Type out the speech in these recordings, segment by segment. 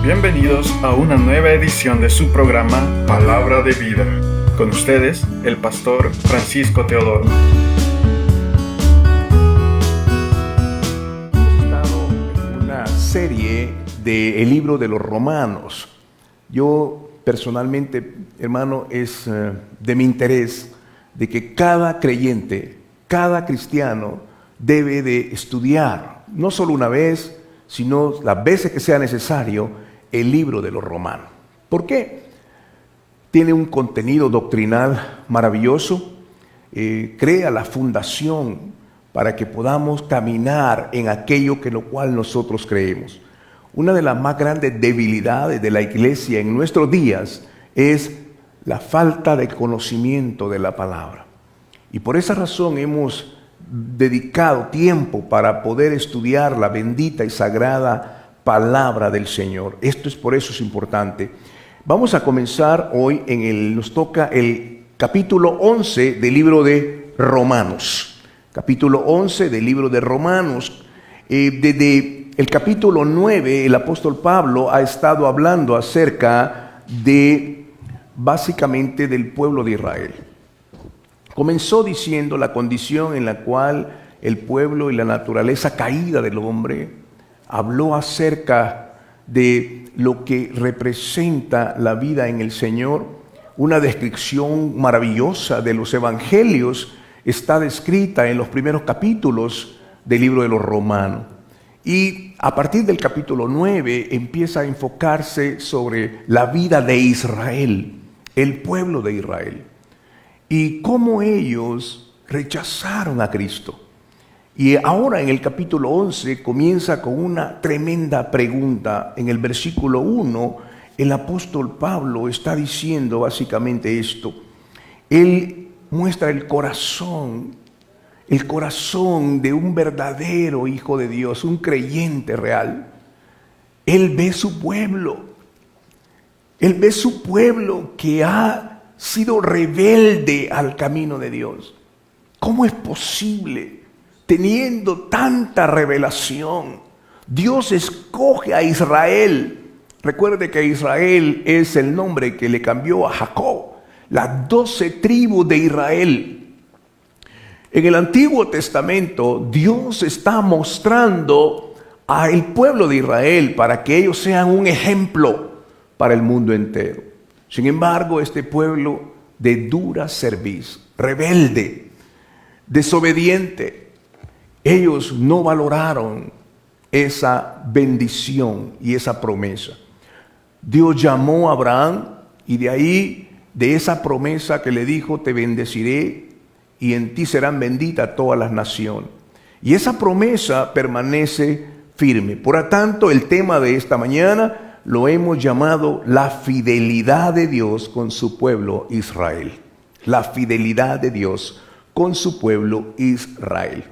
Bienvenidos a una nueva edición de su programa Palabra de Vida. Con ustedes, el pastor Francisco Teodoro. Hemos estado en una serie del libro de los Romanos. Yo personalmente, hermano, es de mi interés de que cada creyente, cada cristiano debe de estudiar, no solo una vez, sino las veces que sea necesario, el libro de los Romanos. ¿Por qué? Tiene un contenido doctrinal maravilloso, crea la fundación para que podamos caminar en aquello que lo cual nosotros creemos. Una de las más grandes debilidades de la iglesia en nuestros días es la falta de conocimiento de la palabra. Y por esa razón hemos dedicado tiempo para poder estudiar la bendita y sagrada palabra del Señor. Por eso es importante. Vamos a comenzar hoy nos toca el capítulo 11 del libro de Romanos. Capítulo 11 del libro de Romanos. Desde el capítulo 9, el apóstol Pablo ha estado hablando acerca básicamente del pueblo de Israel. Comenzó diciendo la condición en la cual el pueblo y la naturaleza caída del hombre. Habló acerca de lo que representa la vida en el Señor. Una descripción maravillosa de los evangelios está descrita en los primeros capítulos del libro de los Romanos. Y a partir del capítulo 9 empieza a enfocarse sobre la vida de Israel, el pueblo de Israel, y cómo ellos rechazaron a Cristo. Y ahora en el capítulo 11 comienza con una tremenda pregunta. En el versículo 1, el apóstol Pablo está diciendo básicamente esto. Él muestra el corazón de un verdadero hijo de Dios, un creyente real. Él ve su pueblo que ha sido rebelde al camino de Dios. ¿Cómo es posible? Teniendo tanta revelación, Dios escoge a Israel. Recuerde que Israel es el nombre que le cambió a Jacob, las 12 tribus de Israel. En el Antiguo Testamento, Dios está mostrando al pueblo de Israel para que ellos sean un ejemplo para el mundo entero. Sin embargo, este pueblo de dura cerviz, rebelde, desobediente, ellos no valoraron esa bendición y esa promesa. Dios llamó a Abraham y de esa promesa que le dijo, te bendeciré y en ti serán benditas todas las naciones. Y esa promesa permanece firme. Por lo tanto, el tema de esta mañana lo hemos llamado la fidelidad de Dios con su pueblo Israel. La fidelidad de Dios con su pueblo Israel.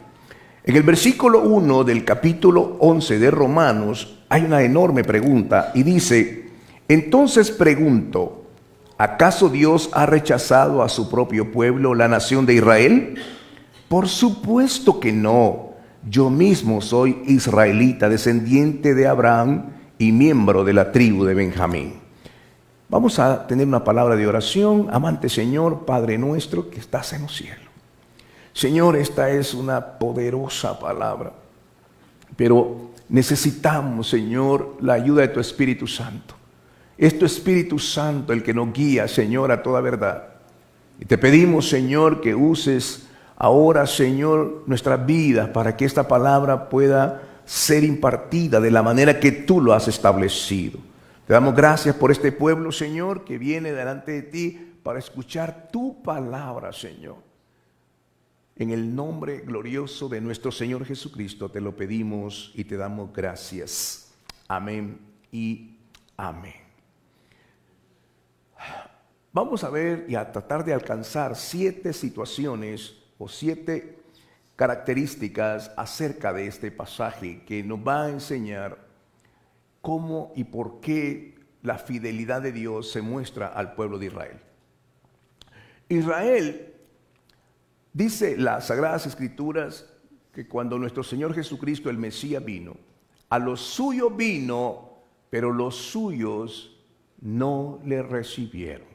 En el versículo 1 del capítulo 11 de Romanos hay una enorme pregunta y dice, entonces pregunto, ¿acaso Dios ha rechazado a su propio pueblo, la nación de Israel? Por supuesto que no. Yo mismo soy israelita, descendiente de Abraham y miembro de la tribu de Benjamín. Vamos a tener una palabra de oración. Amante Señor, Padre nuestro que estás en los cielos. Señor, esta es una poderosa palabra, pero necesitamos, Señor, la ayuda de tu Espíritu Santo. Es tu Espíritu Santo el que nos guía, Señor, a toda verdad. Y te pedimos, Señor, que uses ahora, Señor, nuestras vidas para que esta palabra pueda ser impartida de la manera que tú lo has establecido. Te damos gracias por este pueblo, Señor, que viene delante de ti para escuchar tu palabra, Señor. En el nombre glorioso de nuestro Señor Jesucristo te lo pedimos y te damos gracias. Amén y amén. Vamos a ver y a tratar de alcanzar 7 situaciones o 7 características acerca de este pasaje que nos va a enseñar cómo y por qué la fidelidad de Dios se muestra al pueblo de Israel. Israel, dice las Sagradas Escrituras que cuando nuestro Señor Jesucristo, el Mesías, vino, a los suyos vino, pero los suyos no le recibieron.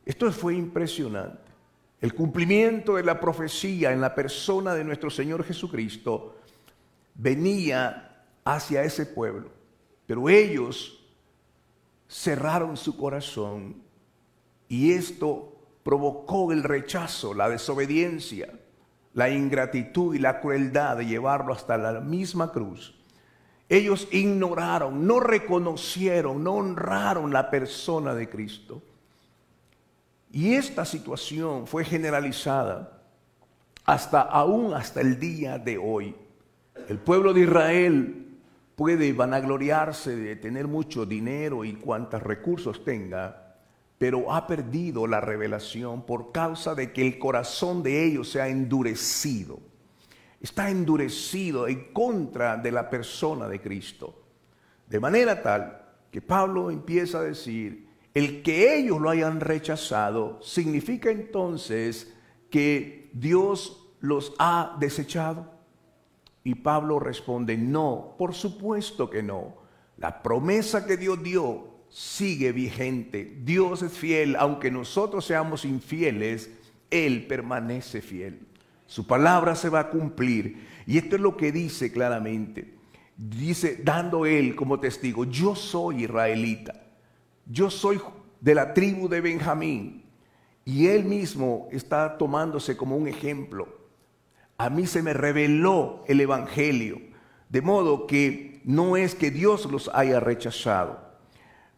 Esto fue impresionante. El cumplimiento de la profecía en la persona de nuestro Señor Jesucristo venía hacia ese pueblo, pero ellos cerraron su corazón y esto provocó el rechazo, la desobediencia, la ingratitud y la crueldad de llevarlo hasta la misma cruz. Ellos ignoraron, no reconocieron, no honraron la persona de Cristo. Y esta situación fue generalizada hasta el día de hoy. El pueblo de Israel puede vanagloriarse de tener mucho dinero y cuantos recursos tenga, pero ha perdido la revelación por causa de que el corazón de ellos se ha endurecido. Está endurecido en contra de la persona de Cristo. De manera tal que Pablo empieza a decir, el que ellos lo hayan rechazado significa entonces que Dios los ha desechado. Y Pablo responde, no, por supuesto que no. La promesa que Dios dio sigue vigente. Dios es fiel, aunque nosotros seamos infieles, Él permanece fiel. Su palabra se va a cumplir. Y esto es lo que dice claramente. Dice, dando Él como testigo, yo soy israelita. Yo soy de la tribu de Benjamín. Y Él mismo está tomándose como un ejemplo. A mí se me reveló el evangelio. De modo que no es que Dios los haya rechazado.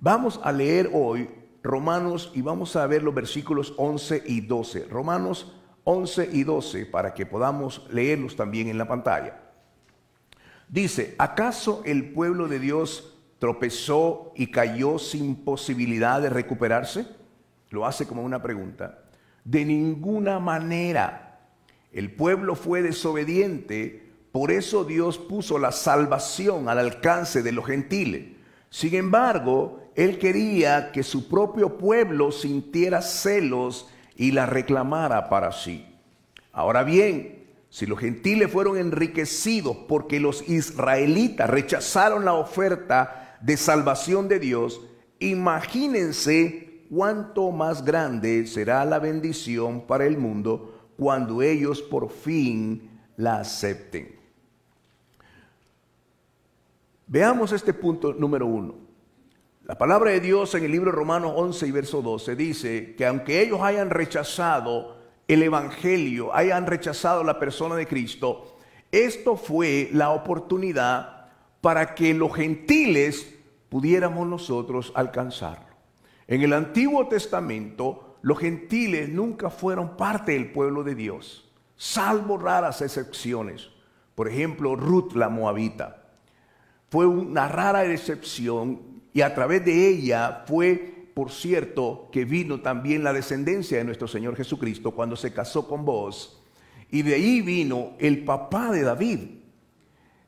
Vamos a leer hoy Romanos y vamos a ver los versículos 11 y 12. Romanos 11 y 12 para que podamos leerlos también en la pantalla. Dice, ¿acaso el pueblo de Dios tropezó y cayó sin posibilidad de recuperarse? Lo hace como una pregunta. De ninguna manera. El pueblo fue desobediente, por eso Dios puso la salvación al alcance de los gentiles. Sin embargo, Él quería que su propio pueblo sintiera celos y la reclamara para sí. Ahora bien, si los gentiles fueron enriquecidos porque los israelitas rechazaron la oferta de salvación de Dios, imagínense cuánto más grande será la bendición para el mundo cuando ellos por fin la acepten. Veamos este punto número 1. La palabra de Dios en el libro de Romanos 11 y verso 12 dice que aunque ellos hayan rechazado el evangelio, hayan rechazado la persona de Cristo, esto fue la oportunidad para que los gentiles pudiéramos nosotros alcanzarlo. En el Antiguo Testamento, los gentiles nunca fueron parte del pueblo de Dios, salvo raras excepciones. Por ejemplo, Ruth la moabita. Fue una rara excepción y a través de ella fue, por cierto, que vino también la descendencia de nuestro Señor Jesucristo cuando se casó con Booz. Y de ahí vino el papá de David.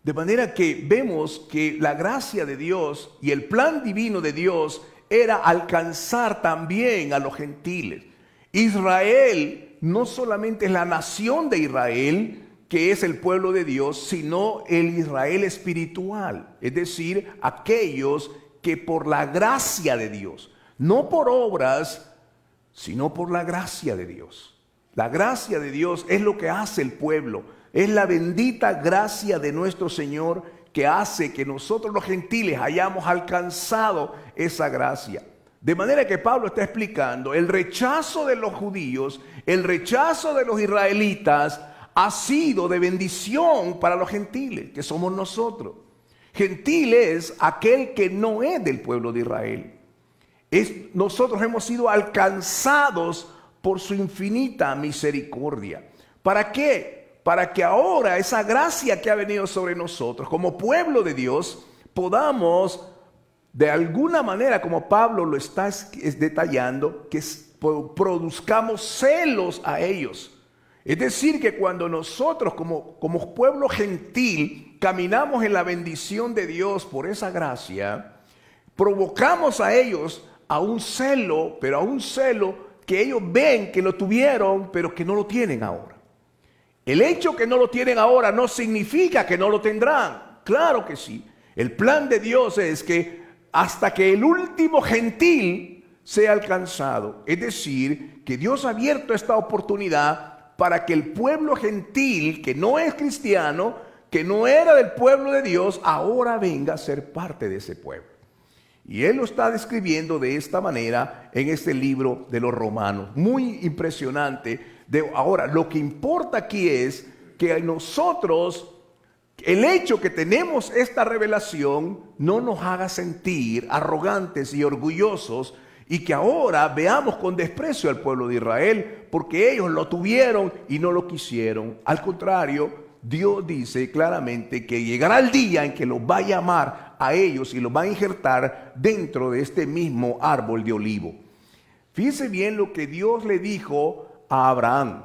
De manera que vemos que la gracia de Dios y el plan divino de Dios era alcanzar también a los gentiles. Israel no solamente es la nación de Israel, que es el pueblo de Dios, sino el Israel espiritual, es decir, aquellos que por la gracia de Dios, no por obras, sino por la gracia de Dios. La gracia de Dios es lo que hace el pueblo, es la bendita gracia de nuestro Señor que hace que nosotros los gentiles hayamos alcanzado esa gracia. De manera que Pablo está explicando el rechazo de los judíos, el rechazo de los israelitas ha sido de bendición para los gentiles, que somos nosotros. Gentil es aquel que no es del pueblo de Israel. Nosotros hemos sido alcanzados por su infinita misericordia. ¿Para qué? Para que ahora esa gracia que ha venido sobre nosotros como pueblo de Dios podamos de alguna manera, como Pablo lo está detallando, que produzcamos celos a ellos. Es decir, que cuando nosotros como pueblo gentil caminamos en la bendición de Dios por esa gracia, provocamos a ellos a un celo, pero a un celo que ellos ven que lo tuvieron, pero que no lo tienen ahora. El hecho que no lo tienen ahora no significa que no lo tendrán. Claro que sí. El plan de Dios es que hasta que el último gentil sea alcanzado, es decir, que Dios ha abierto esta oportunidad para que el pueblo gentil, que no es cristiano, que no era del pueblo de Dios, ahora venga a ser parte de ese pueblo. Y él lo está describiendo de esta manera en este libro de los Romanos. Muy impresionante. Ahora, lo que importa aquí es que nosotros, el hecho que tenemos esta revelación, no nos haga sentir arrogantes y orgullosos, y que ahora veamos con desprecio al pueblo de Israel, porque ellos lo tuvieron y no lo quisieron. Al contrario, Dios dice claramente que llegará el día en que los va a llamar a ellos y los va a injertar dentro de este mismo árbol de olivo. Fíjense bien lo que Dios le dijo a Abraham.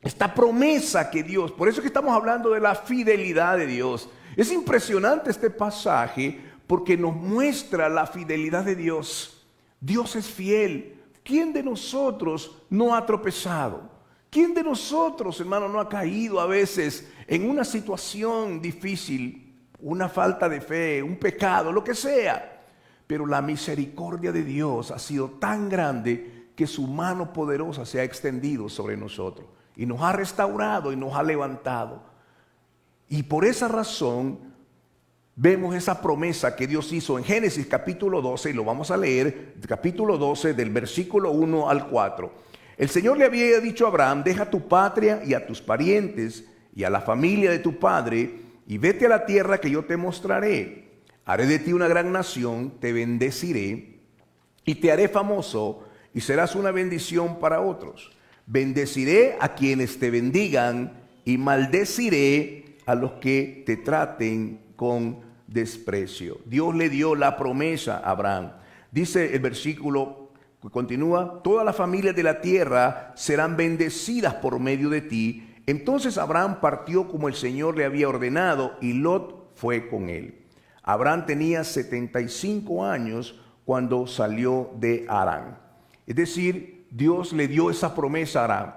Esta promesa que Dios, por eso que estamos hablando de la fidelidad de Dios. Es impresionante este pasaje porque nos muestra la fidelidad de Dios. Dios es fiel. ¿Quién de nosotros no ha tropezado? ¿Quién de nosotros, hermano, no ha caído a veces en una situación difícil, una falta de fe, un pecado, lo que sea? Pero la misericordia de Dios ha sido tan grande que su mano poderosa se ha extendido sobre nosotros y nos ha restaurado y nos ha levantado. Y por esa razón vemos esa promesa que Dios hizo en Génesis capítulo 12, y lo vamos a leer, capítulo 12 del versículo 1 al 4. El Señor le había dicho a Abraham: deja tu patria y a tus parientes y a la familia de tu padre y vete a la tierra que yo te mostraré. Haré de ti una gran nación, te bendeciré y te haré famoso y serás una bendición para otros. Bendeciré a quienes te bendigan y maldeciré a los que te traten con desprecio. Dios le dio la promesa a Abraham. Dice el versículo, continúa: todas las familias de la tierra serán bendecidas por medio de ti. Entonces Abraham partió como el Señor le había ordenado y Lot fue con él. Abraham tenía 75 años cuando salió de Harán. Es decir, Dios le dio esa promesa a Abraham.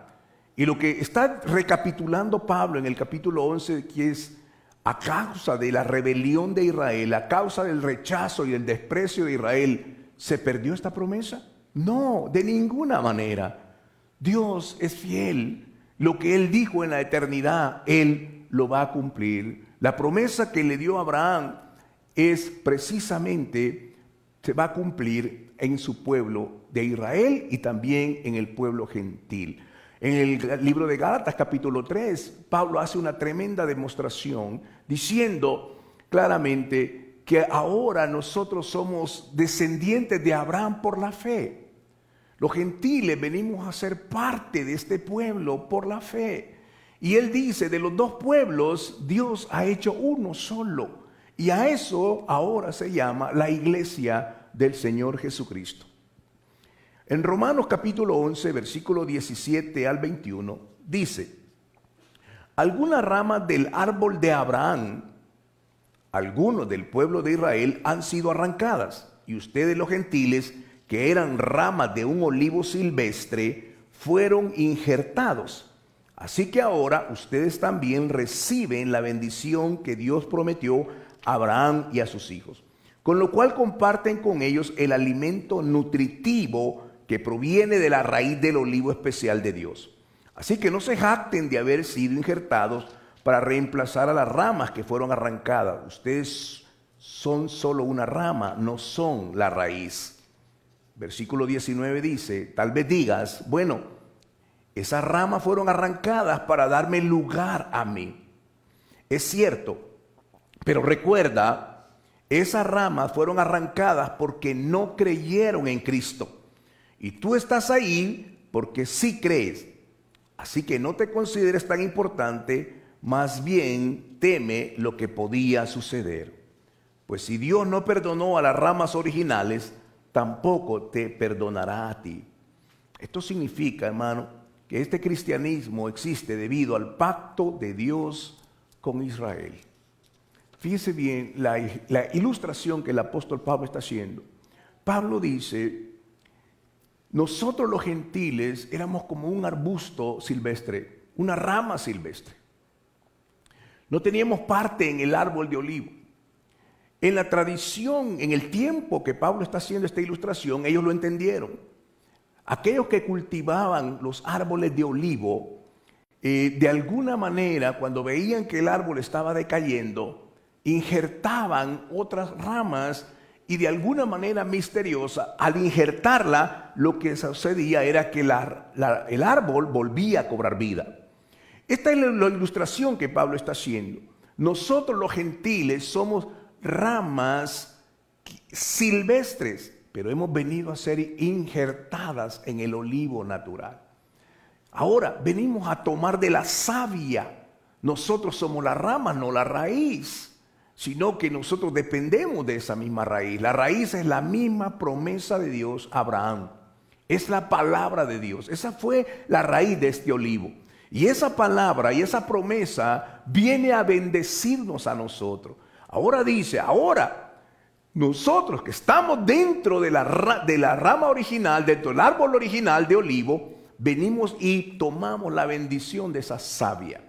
Y lo que está recapitulando Pablo en el capítulo 11, que es a causa de la rebelión de Israel, a causa del rechazo y del desprecio de Israel, ¿se perdió esta promesa? No, de ninguna manera. Dios es fiel. Lo que Él dijo en la eternidad, Él lo va a cumplir. La promesa que le dio a Abraham es precisamente, se va a cumplir en su pueblo de Israel y también en el pueblo gentil. En el libro de Gálatas capítulo 3, Pablo hace una tremenda demostración diciendo claramente que ahora nosotros somos descendientes de Abraham por la fe. Los gentiles venimos a ser parte de este pueblo por la fe. Y él dice, de los dos pueblos, Dios ha hecho uno solo. Y a eso ahora se llama la iglesia del Señor Jesucristo. En Romanos capítulo 11, versículo 17 al 21, dice: algunas ramas del árbol de Abraham, algunos del pueblo de Israel, han sido arrancadas, y ustedes los gentiles, que eran ramas de un olivo silvestre, fueron injertados. Así que ahora ustedes también reciben la bendición que Dios prometió a Abraham y a sus hijos, con lo cual comparten con ellos el alimento nutritivo que proviene de la raíz del olivo especial de Dios. Así que no se jacten de haber sido injertados para reemplazar a las ramas que fueron arrancadas. Ustedes son solo una rama, no son la raíz. Versículo 19 dice: tal vez digas, bueno, esas ramas fueron arrancadas para darme lugar a mí. Es cierto, pero recuerda, esas ramas fueron arrancadas porque no creyeron en Cristo. Y tú estás ahí porque sí crees. Así que no te consideres tan importante, más bien teme lo que podía suceder. Pues si Dios no perdonó a las ramas originales, tampoco te perdonará a ti. Esto significa, hermano, que este cristianismo existe debido al pacto de Dios con Israel. Fíjese bien la ilustración que el apóstol Pablo está haciendo. Pablo dice: nosotros los gentiles éramos como un arbusto silvestre, una rama silvestre. No teníamos parte en el árbol de olivo. En la tradición, en el tiempo que Pablo está haciendo esta ilustración, ellos lo entendieron. Aquellos que cultivaban los árboles de olivo, de alguna manera, cuando veían que el árbol estaba decayendo, injertaban otras ramas y de alguna manera misteriosa, al injertarla, lo que sucedía era que el árbol volvía a cobrar vida. Esta es la ilustración que Pablo está haciendo. Nosotros los gentiles somos ramas silvestres, pero hemos venido a ser injertadas en el olivo natural. Ahora venimos a tomar de la savia. Nosotros somos la rama, no la raíz, sino que nosotros dependemos de esa misma raíz. La raíz es la misma promesa de Dios a Abraham. Es la palabra de Dios. Esa fue la raíz de este olivo. Y esa palabra y esa promesa viene a bendecirnos a nosotros. Ahora dice, nosotros que estamos dentro de la rama original, dentro del árbol original de olivo, venimos y tomamos la bendición de esa savia.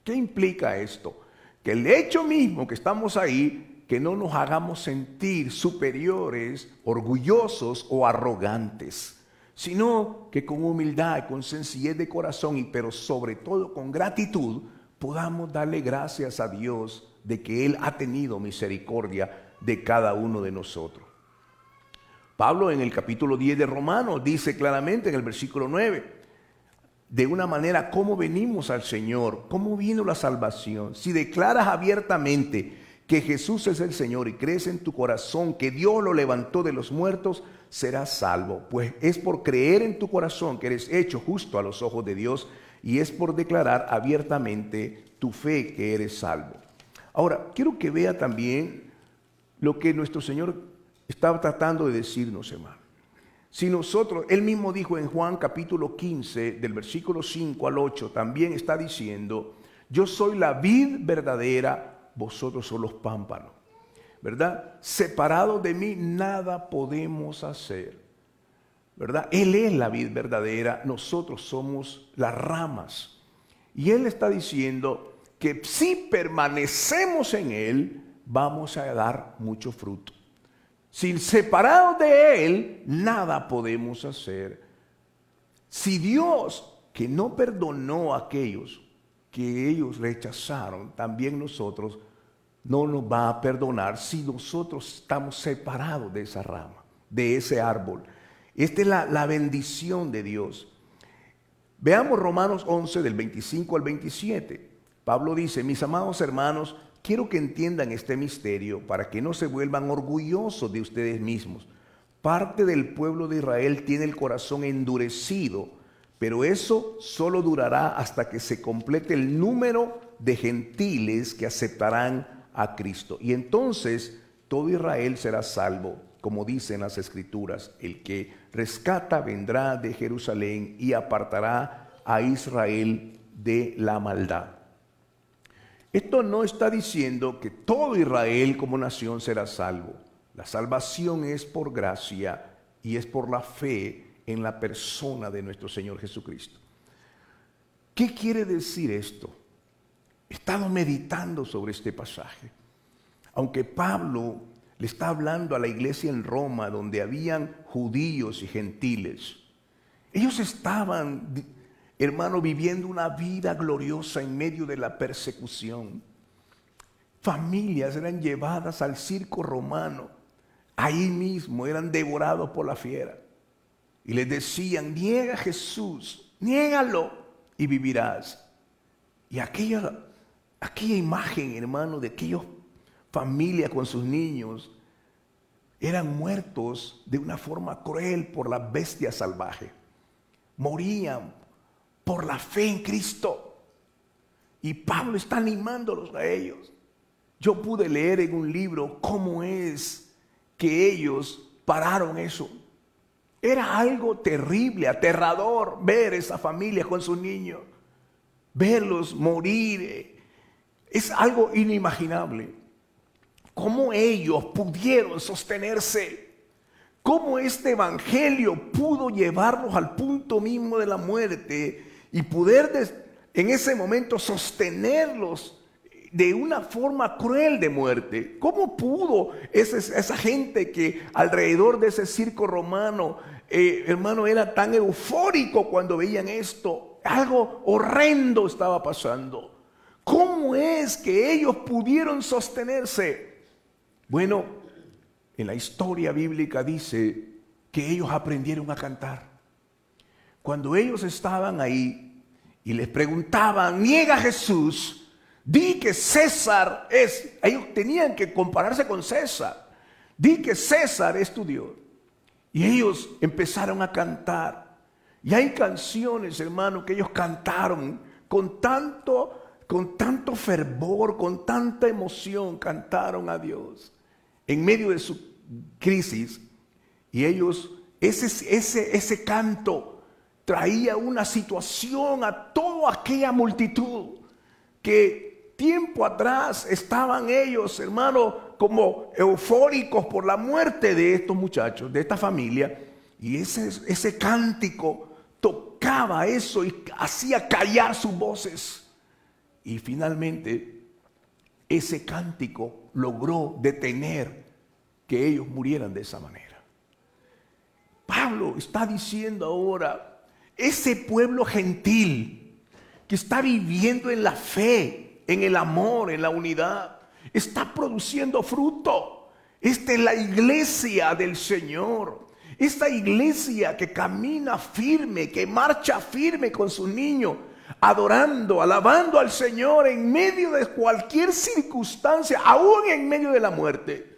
¿Qué implica esto? Que el hecho mismo que estamos ahí, que no nos hagamos sentir superiores, orgullosos o arrogantes, sino que con humildad, con sencillez de corazón, pero sobre todo con gratitud, podamos darle gracias a Dios de que Él ha tenido misericordia de cada uno de nosotros. Pablo en el capítulo 10 de Romanos dice claramente en el versículo 9, de una manera cómo venimos al Señor, cómo vino la salvación. Si declaras abiertamente que Jesús es el Señor y crees en tu corazón que Dios lo levantó de los muertos, serás salvo. Pues es por creer en tu corazón que eres hecho justo a los ojos de Dios y es por declarar abiertamente tu fe que eres salvo. Ahora, quiero que vea también lo que nuestro Señor estaba tratando de decirnos, hermano. Si nosotros, Él mismo dijo en Juan capítulo 15, del versículo 5 al 8, también está diciendo, yo soy la vid verdadera, vosotros son los pámpanos, ¿verdad? Separados de mí nada podemos hacer, ¿verdad? Él es la vid verdadera, nosotros somos las ramas. Y Él está diciendo que si permanecemos en Él, vamos a dar mucho fruto. Si separados de Él, nada podemos hacer. Si Dios, que no perdonó a aquellos que ellos rechazaron, también nosotros no nos va a perdonar si nosotros estamos separados de esa rama, de ese árbol. Esta es la bendición de Dios. Veamos Romanos 11 del 25 al 27. Pablo dice, mis amados hermanos, quiero que entiendan este misterio para que no se vuelvan orgullosos de ustedes mismos. Parte del pueblo de Israel tiene el corazón endurecido, pero eso solo durará hasta que se complete el número de gentiles que aceptarán a Cristo. Y entonces todo Israel será salvo, como dicen las Escrituras. El que rescata vendrá de Jerusalén y apartará a Israel de la maldad. Esto no está diciendo que todo Israel como nación será salvo. La salvación es por gracia y es por la fe en la persona de nuestro Señor Jesucristo. ¿Qué quiere decir esto? He estado meditando sobre este pasaje. Aunque Pablo le está hablando a la iglesia en Roma, donde habían judíos y gentiles, ellos estaban, hermano, viviendo una vida gloriosa en medio de la persecución. Familias eran llevadas al circo romano. Ahí mismo eran devorados por la fiera. Y les decían, niega a Jesús, niégalo y vivirás. Y aquella imagen, hermano, de aquellas familias con sus niños, eran muertos de una forma cruel por la bestia salvaje. Morían por la fe en Cristo. Y Pablo está animándolos a ellos. Yo pude leer en un libro cómo es que ellos pararon eso. Era algo terrible, aterrador ver esa familia con sus niños, verlos morir. Es algo inimaginable. ¿Cómo ellos pudieron sostenerse? ¿Cómo este evangelio pudo llevarlos al punto mismo de la muerte y poder en ese momento sostenerlos de una forma cruel de muerte. ¿Cómo pudo esa gente que alrededor de ese circo romano, hermano, era tan eufórico cuando veían esto? Algo horrendo estaba pasando. ¿Cómo es que ellos pudieron sostenerse? Bueno, en la historia bíblica dice que ellos aprendieron a cantar. Cuando ellos estaban ahí y les preguntaban, niega a Jesús, di que César es, ellos tenían que compararse con César, di que César es tu Dios. Y ellos empezaron a cantar. Y hay canciones, hermano, que ellos cantaron con tanto fervor, con tanta emoción, cantaron a Dios en medio de su crisis. Y ellos, ese canto traía una situación a toda aquella multitud que tiempo atrás estaban ellos, hermano, como eufóricos por la muerte de estos muchachos, de esta familia. Y ese cántico tocaba eso y hacía callar sus voces. Y finalmente ese cántico logró detener que ellos murieran de esa manera. Pablo está diciendo ahora, ese pueblo gentil que está viviendo en la fe, en el amor, en la unidad, está produciendo fruto. Esta es la iglesia del Señor. Esta iglesia que camina firme, que marcha firme con sus niños, adorando, alabando al Señor en medio de cualquier circunstancia, aún en medio de la muerte.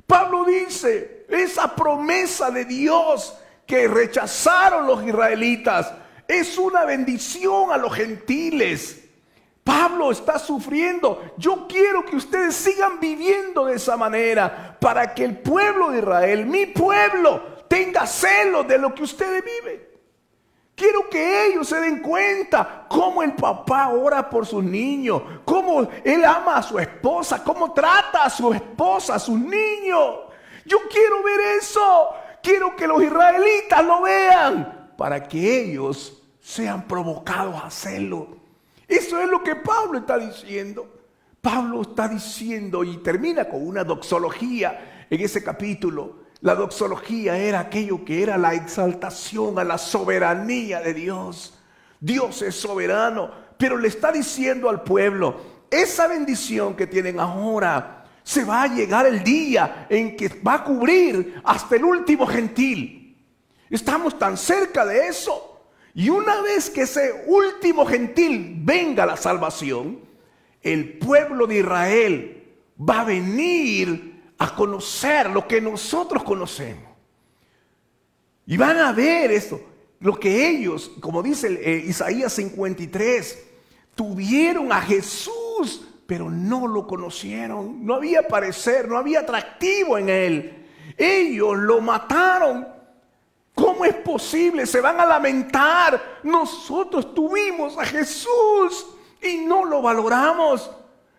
Pablo dice, esa promesa de Dios que rechazaron los israelitas es una bendición a los gentiles. Pablo está sufriendo. Yo quiero que ustedes sigan viviendo de esa manera para que el pueblo de Israel, mi pueblo, tenga celo de lo que ustedes viven. Quiero que ellos se den cuenta cómo el papá ora por sus niños, cómo él ama a su esposa, cómo trata a su esposa, a sus niños. Yo quiero ver eso. Quiero que los israelitas lo vean para que ellos sean provocados a hacerlo. Eso es lo que Pablo está diciendo. Pablo está diciendo y termina con una doxología en ese capítulo. La doxología era aquello que era la exaltación a la soberanía de Dios. Dios es soberano, pero le está diciendo al pueblo, esa bendición que tienen ahora, se va a llegar el día en que va a cubrir hasta el último gentil. Estamos tan cerca de eso. Y una vez que ese último gentil venga a la salvación, el pueblo de Israel va a venir a conocer lo que nosotros conocemos. Y van a ver esto, lo que ellos, como dice Isaías 53, tuvieron a Jesús, pero no lo conocieron. No había parecer, no había atractivo en él. Ellos lo mataron. ¿Cómo es posible? Se van a lamentar. Nosotros tuvimos a Jesús y no lo valoramos.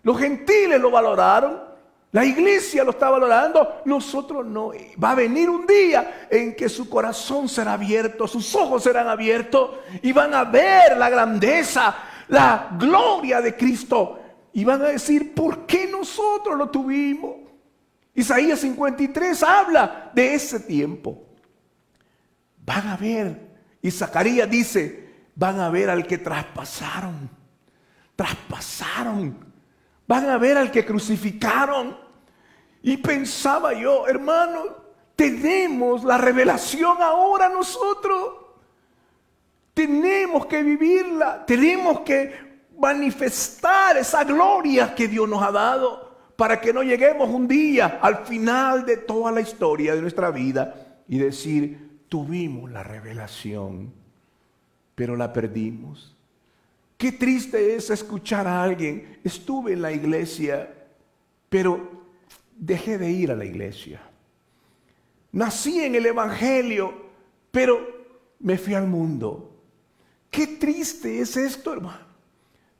Los gentiles lo valoraron. La iglesia lo está valorando. Nosotros no. Va a venir un día en que su corazón será abierto, sus ojos serán abiertos y van a ver la grandeza, la gloria de Cristo. Y van a decir, ¿por qué nosotros lo tuvimos? Isaías 53 habla de ese tiempo. Van a ver, y Zacarías dice, van a ver al que traspasaron. Van a ver al que crucificaron. Y pensaba yo, hermano, tenemos la revelación ahora nosotros. Tenemos que vivirla, tenemos que manifestar esa gloria que Dios nos ha dado para que no lleguemos un día al final de toda la historia de nuestra vida y decir, tuvimos la revelación, pero la perdimos. Qué triste es escuchar a alguien, estuve en la iglesia, pero dejé de ir a la iglesia. Nací en el evangelio, pero me fui al mundo. Qué triste es esto, hermano,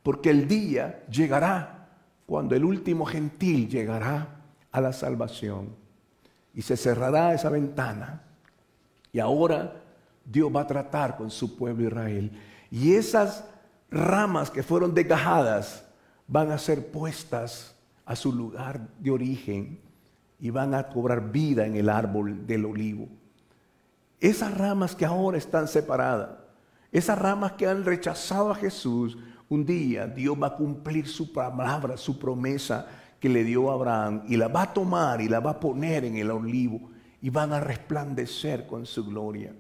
porque el día llegará cuando el último gentil llegará a la salvación y se cerrará esa ventana. Y ahora Dios va a tratar con su pueblo Israel. Y esas ramas que fueron desgajadas van a ser puestas a su lugar de origen y van a cobrar vida en el árbol del olivo. Esas ramas que ahora están separadas, esas ramas que han rechazado a Jesús, un día Dios va a cumplir su palabra, su promesa que le dio a Abraham, y la va a tomar y la va a poner en el olivo y van a resplandecer con su gloria.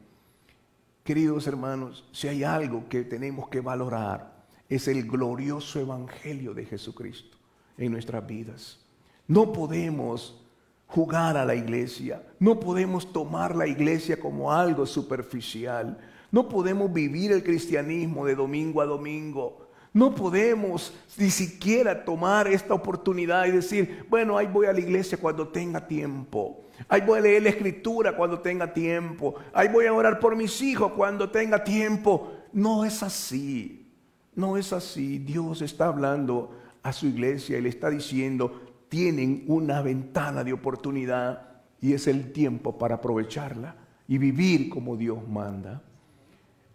Queridos hermanos, si hay algo que tenemos que valorar, es el glorioso evangelio de Jesucristo en nuestras vidas. No podemos jugar a la iglesia, no podemos tomar la iglesia como algo superficial, no podemos vivir el cristianismo de domingo a domingo. No podemos ni siquiera tomar esta oportunidad y decir, bueno, ahí voy a la iglesia cuando tenga tiempo. Ahí voy a leer la escritura cuando tenga tiempo. Ahí voy a orar por mis hijos cuando tenga tiempo. No es así. No es así. Dios está hablando a su iglesia y le está diciendo, tienen una ventana de oportunidad y es el tiempo para aprovecharla y vivir como Dios manda.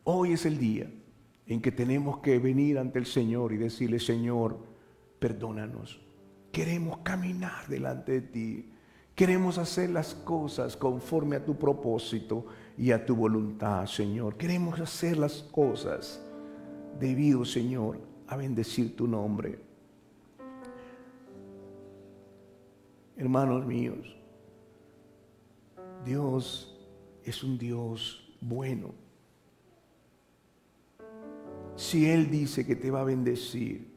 Hoy es el día en que tenemos que venir ante el Señor y decirle, Señor, perdónanos. Queremos caminar delante de ti. Queremos hacer las cosas conforme a tu propósito y a tu voluntad, Señor. Queremos hacer las cosas debido, Señor, a bendecir tu nombre. Hermanos míos, Dios es un Dios bueno. Si Él dice que te va a bendecir,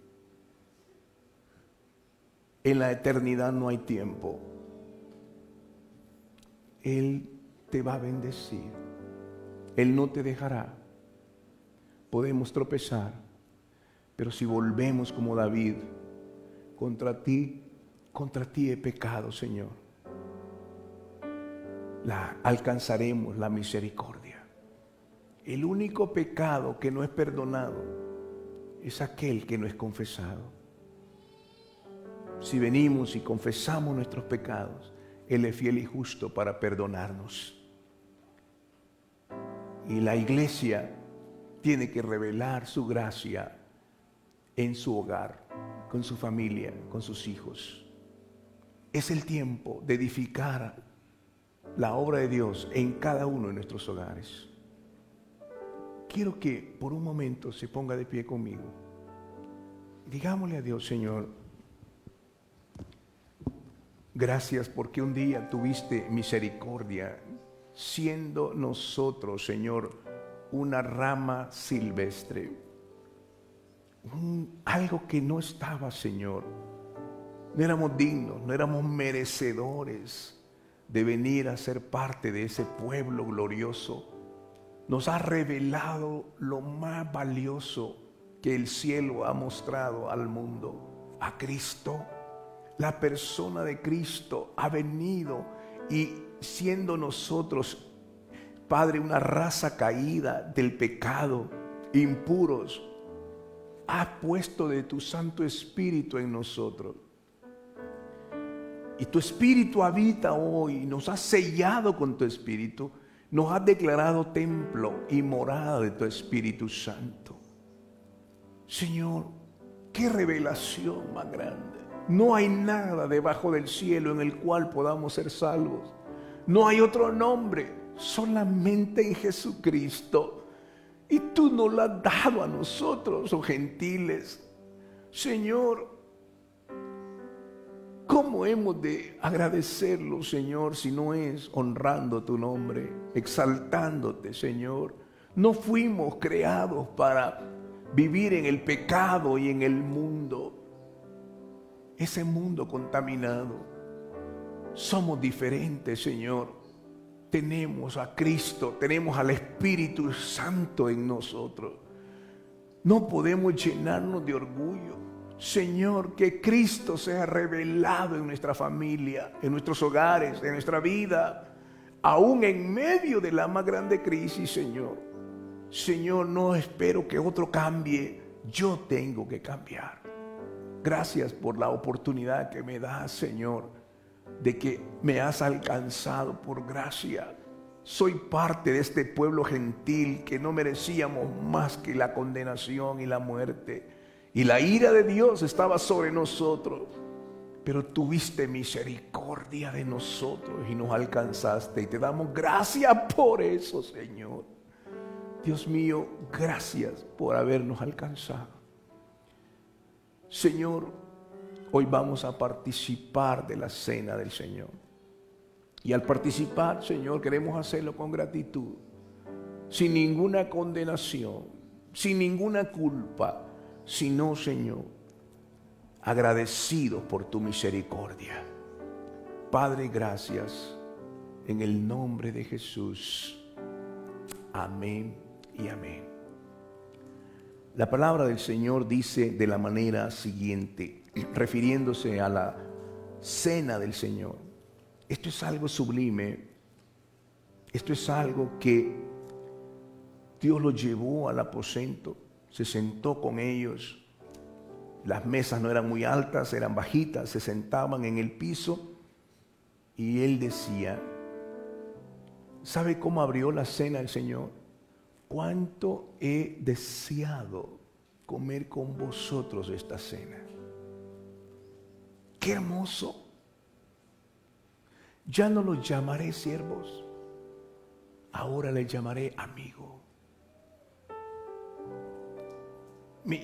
en la eternidad no hay tiempo. Él te va a bendecir. Él no te dejará. Podemos tropezar, pero si volvemos como David, contra ti he pecado, Señor. Alcanzaremos la misericordia. El único pecado que no es perdonado es aquel que no es confesado. Si venimos y confesamos nuestros pecados, Él es fiel y justo para perdonarnos. Y la iglesia tiene que revelar su gracia en su hogar, con su familia, con sus hijos. Es el tiempo de edificar la obra de Dios en cada uno de nuestros hogares. Quiero que por un momento se ponga de pie conmigo. Digámosle a Dios, Señor, gracias porque un día tuviste misericordia, siendo nosotros, Señor, una rama silvestre, algo que no estaba, Señor. No éramos dignos, no éramos merecedores de venir a ser parte de ese pueblo glorioso. Nos ha revelado lo más valioso que el cielo ha mostrado al mundo, a Cristo. La persona de Cristo ha venido y siendo nosotros, Padre, una raza caída del pecado, impuros, has puesto de tu Santo Espíritu en nosotros. Y tu Espíritu habita hoy, nos has sellado con tu Espíritu, nos has declarado templo y morada de tu Espíritu Santo. Señor, qué revelación más grande. No hay nada debajo del cielo en el cual podamos ser salvos. No hay otro nombre, solamente en Jesucristo. Y tú nos lo has dado a nosotros, oh gentiles. Señor, ¿cómo hemos de agradecerlo, Señor, si no es honrando tu nombre, exaltándote, Señor? No fuimos creados para vivir en el pecado y en el mundo, ese mundo contaminado. Somos diferentes, Señor. Tenemos a Cristo, tenemos al Espíritu Santo en nosotros. No podemos llenarnos de orgullo. Señor, que Cristo sea revelado en nuestra familia, en nuestros hogares, en nuestra vida, aún en medio de la más grande crisis, Señor. Señor, no espero que otro cambie, yo tengo que cambiar. Gracias por la oportunidad que me das, Señor, de que me has alcanzado por gracia. Soy parte de este pueblo gentil que no merecíamos más que la condenación y la muerte. y la ira de Dios estaba sobre nosotros, pero tuviste misericordia de nosotros y nos alcanzaste, y te damos gracias por eso, Señor. Dios mío, gracias por habernos alcanzado. Señor, hoy vamos a participar de la cena del Señor. Y al participar, Señor, queremos hacerlo con gratitud, sin ninguna condenación, sin ninguna culpa, sino, Señor, agradecidos por tu misericordia. Padre, gracias, en el nombre de Jesús. Amén y amén. La palabra del Señor dice de la manera siguiente, refiriéndose a la cena del Señor. Esto es algo sublime. Esto es algo que Dios lo llevó al aposento, se sentó con ellos. Las mesas no eran muy altas, eran bajitas, se sentaban en el piso y Él decía, ¿sabe cómo abrió la cena el Señor? ¿Cuánto he deseado comer con vosotros esta cena? ¡Qué hermoso! Ya no los llamaré siervos, ahora les llamaré amigo.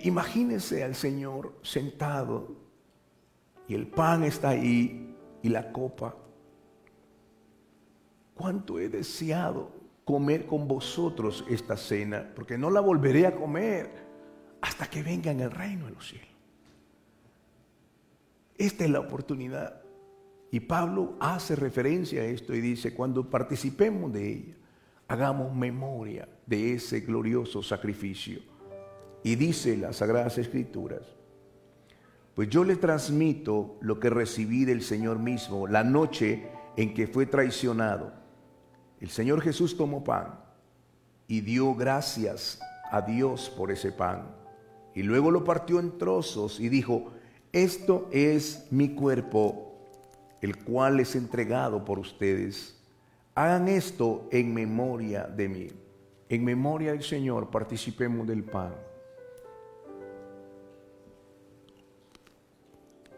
Imagínese al Señor sentado y el pan está ahí y la copa. ¿Cuánto he deseado comer con vosotros esta cena? Porque no la volveré a comer hasta que venga en el reino de los cielos. Esta es la oportunidad. Y Pablo hace referencia a esto y dice, cuando participemos de ella, hagamos memoria de ese glorioso sacrificio. Y dice las Sagradas Escrituras, pues yo les transmito lo que recibí del Señor mismo la noche en que fue traicionado. El Señor Jesús tomó pan y dio gracias a Dios por ese pan. Y luego lo partió en trozos y dijo, esto es mi cuerpo, el cual es entregado por ustedes. Hagan esto en memoria de mí. En memoria del Señor participemos del pan.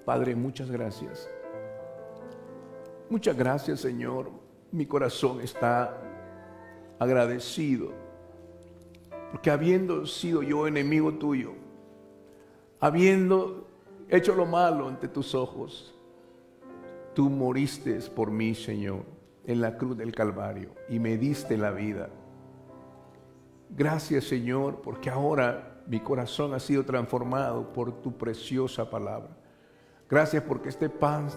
Padre, muchas gracias. Muchas gracias, Señor. Mi corazón está agradecido, porque habiendo sido yo enemigo tuyo, habiendo hecho lo malo ante tus ojos, tú moriste por mí, Señor, en la cruz del Calvario y me diste la vida. Gracias, Señor, porque ahora mi corazón ha sido transformado por tu preciosa palabra. Gracias porque este pan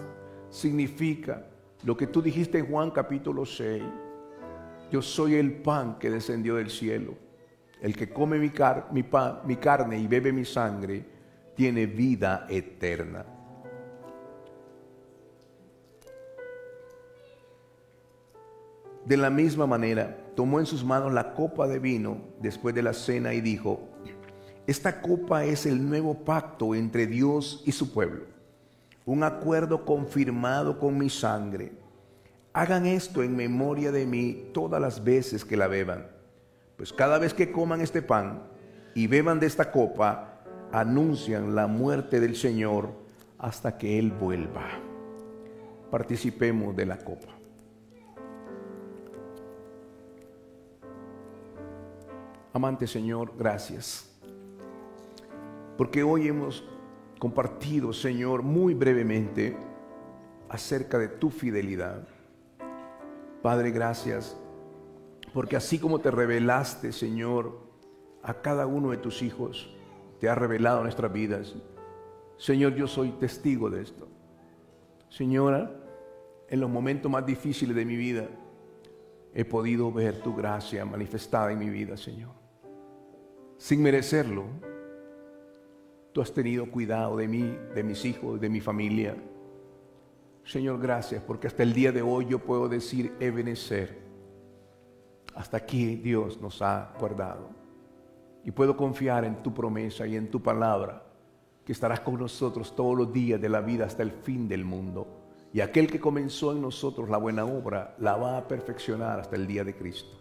significa lo que tú dijiste en Juan capítulo 6. Yo soy el pan que descendió del cielo. El que come mi carne y bebe mi sangre tiene vida eterna. De la misma manera, tomó en sus manos la copa de vino después de la cena y dijo, esta copa es el nuevo pacto entre Dios y su pueblo, un acuerdo confirmado con mi sangre. Hagan esto en memoria de mí todas las veces que la beban, pues cada vez que coman este pan y beban de esta copa, anuncian la muerte del Señor hasta que Él vuelva. Participemos de la copa. Amante Señor, gracias, porque hoy hemos compartido, Señor, muy brevemente acerca de tu fidelidad. Padre, gracias, porque así como te revelaste, Señor, a cada uno de tus hijos, te has revelado en nuestras vidas. Señor, yo soy testigo de esto. Señora, en los momentos más difíciles de mi vida, he podido ver tu gracia manifestada en mi vida, Señor. Sin merecerlo, tú has tenido cuidado de mí, de mis hijos, de mi familia. Señor, gracias, porque hasta el día de hoy yo puedo decir, Ebenezer, hasta aquí Dios nos ha guardado. Y puedo confiar en tu promesa y en tu palabra, que estarás con nosotros todos los días de la vida hasta el fin del mundo. Y aquel que comenzó en nosotros la buena obra, la va a perfeccionar hasta el día de Cristo.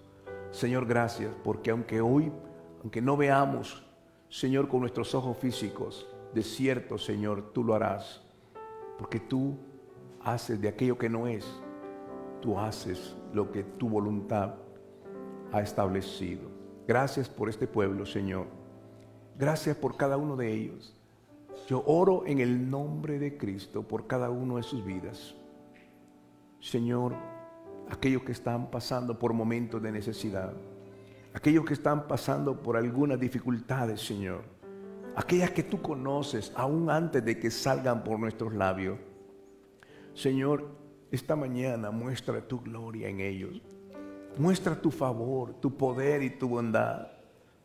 Señor, gracias, porque aunque no veamos, Señor, con nuestros ojos físicos. De cierto, Señor, tú lo harás, porque tú haces de aquello que no es, tú haces lo que tu voluntad ha establecido. Gracias por este pueblo, Señor. Gracias por cada uno de ellos. Yo oro en el nombre de Cristo por cada uno de sus vidas. Señor, aquellos que están pasando por momentos de necesidad, aquellos que están pasando por algunas dificultades, Señor, aquellas que tú conoces aún antes de que salgan por nuestros labios. Señor, esta mañana muestra tu gloria en ellos. Muestra tu favor, tu poder y tu bondad,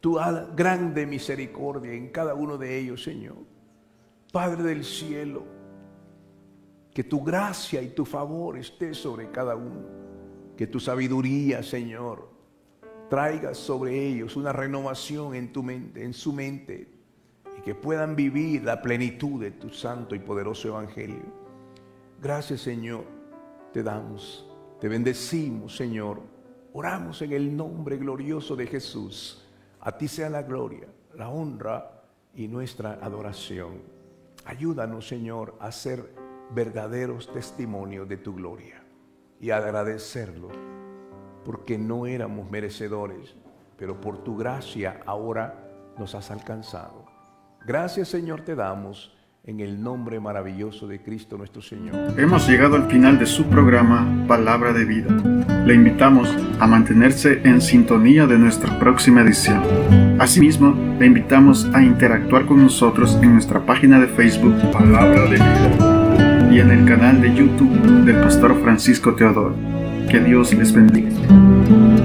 tu grande misericordia en cada uno de ellos, Señor. Padre del cielo, que tu gracia y tu favor esté sobre cada uno. Que tu sabiduría, Señor, traiga sobre ellos una renovación en tu mente, en su mente, y que puedan vivir la plenitud de tu santo y poderoso evangelio. Gracias, Señor, te damos, te bendecimos, Señor. Oramos en el nombre glorioso de Jesús. A ti sea la gloria, la honra y nuestra adoración. Ayúdanos, Señor, a ser verdaderos testimonios de tu gloria y a agradecerlo, porque no éramos merecedores, pero por tu gracia ahora nos has alcanzado. Gracias, Señor, te damos en el nombre maravilloso de Cristo nuestro Señor. Hemos llegado al final de su programa Palabra de Vida. Le invitamos a mantenerse en sintonía de nuestra próxima edición. Asimismo, le invitamos a interactuar con nosotros en nuestra página de Facebook Palabra de Vida y en el canal de YouTube del Pastor Francisco Teodoro. Que Dios les bendiga.